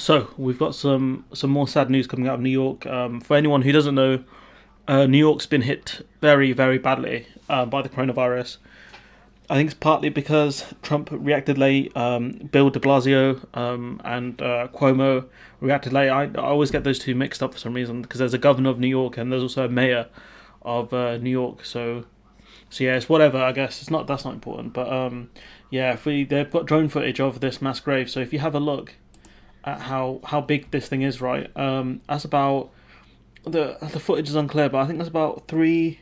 So we've got some more sad news coming out of New York. For anyone who doesn't know, New York's been hit very badly by the coronavirus. I think it's partly because Trump reacted late. Bill De Blasio and Cuomo reacted late. I always get those two mixed up for some reason because there's a governor of New York and there's also a mayor of New York. So yeah, it's whatever. I guess it's not that's not important. But yeah, if we they've got drone footage of this mass grave. So if you have a look at how big this thing is, right? That's about the footage is unclear, but I think that's about three,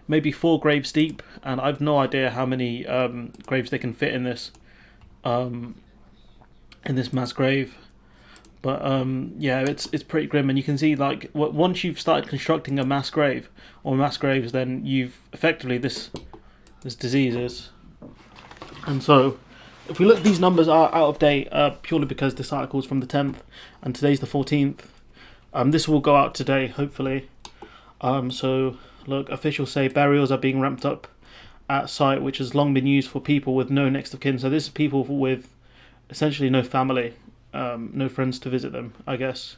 maybe four graves deep, and I've no idea how many graves they can fit um, in this mass grave. But yeah, it's pretty grim, and you can see like once you've started constructing a mass grave or mass graves, then you've effectively this disease is, and so if we look, these numbers are out of date purely because this article is from the 10th, and today's the 14th. This will go out today, hopefully. So, look, officials say burials are being ramped up at site which has long been used for people with no next of kin. So this is people with essentially no family, no friends to visit them, I guess.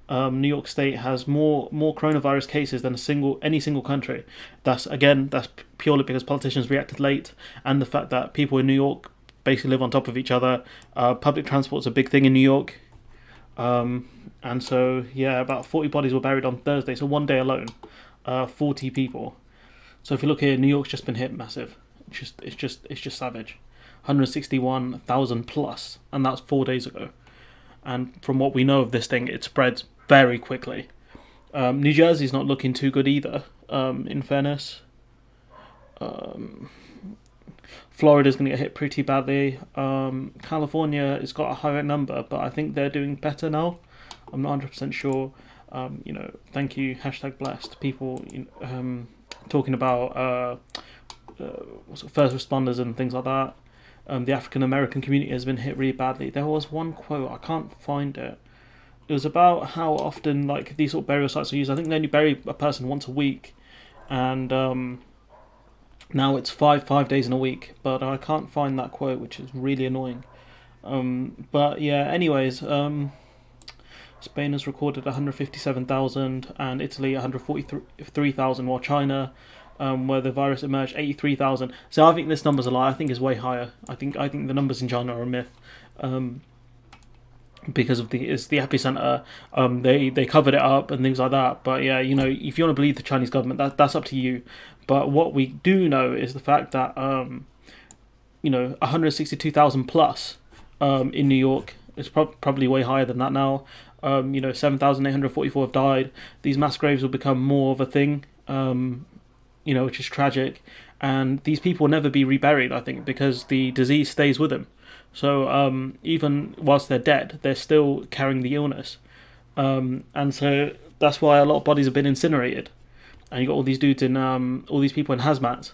New York State has more coronavirus cases than any single country. That's purely because politicians reacted late, and the fact that people in New York basically live on top of each other. Public transport's a big thing in New York. And so, yeah, about 40 bodies were buried on Thursday. So one day alone, 40 people. So if you look here, New York's just been hit massive. It's just savage. 161,000 plus, and that's 4 days ago. And from what we know of this thing, it spreads very quickly. New Jersey's not looking too good either. In fairness, Florida's going to get hit pretty badly. California has got a higher number, but I think they're doing better now. I'm not 100% sure. Thank you, hashtag blessed. People talking about first responders and things like that. The African American community has been hit really badly. There was one quote, I can't find it. It was about how often like these sort of burial sites are used. I think they only bury a person once a week, and now it's five days in a week. But I can't find that quote, which is really annoying. But yeah, anyways, Spain has recorded 157,000 and Italy 143,000, while China, where the virus emerged, 83,000. So I think this number's a lie. I think it's way higher. I think the numbers in China are a myth, because it's the epicenter. They covered it up and things like that. But yeah, if you want to believe the Chinese government, that's up to you. But what we do know is the fact that 162,000 plus in New York. It's probably way higher than that now. 7,844 have died. These mass graves will become more of a thing, which is tragic. And these people will never be reburied, I think, because the disease stays with them. So even whilst they're dead, they're still carrying the illness. And so that's why a lot of bodies have been incinerated. And you got all these dudes all these people in hazmat,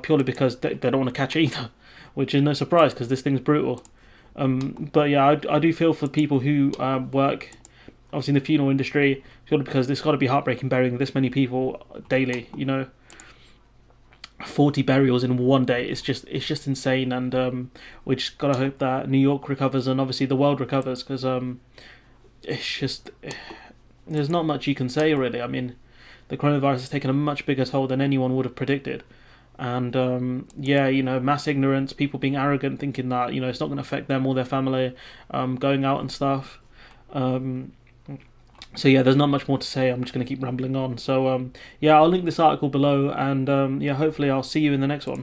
purely because they don't want to catch it either, which is no surprise because this thing's brutal. But yeah, I do feel for people who work, obviously in the funeral industry, purely because it's got to be heartbreaking burying this many people daily. 40 burials in one day. It's just insane, and we just gotta hope that New York recovers and obviously the world recovers, because it's just there's not much you can say really. I mean, the coronavirus has taken a much bigger toll than anyone would have predicted. And mass ignorance, people being arrogant, thinking that it's not going to affect them or their family, going out and stuff. So yeah, there's not much more to say. I'm just going to keep rambling on. So yeah, I'll link this article below, and hopefully I'll see you in the next one.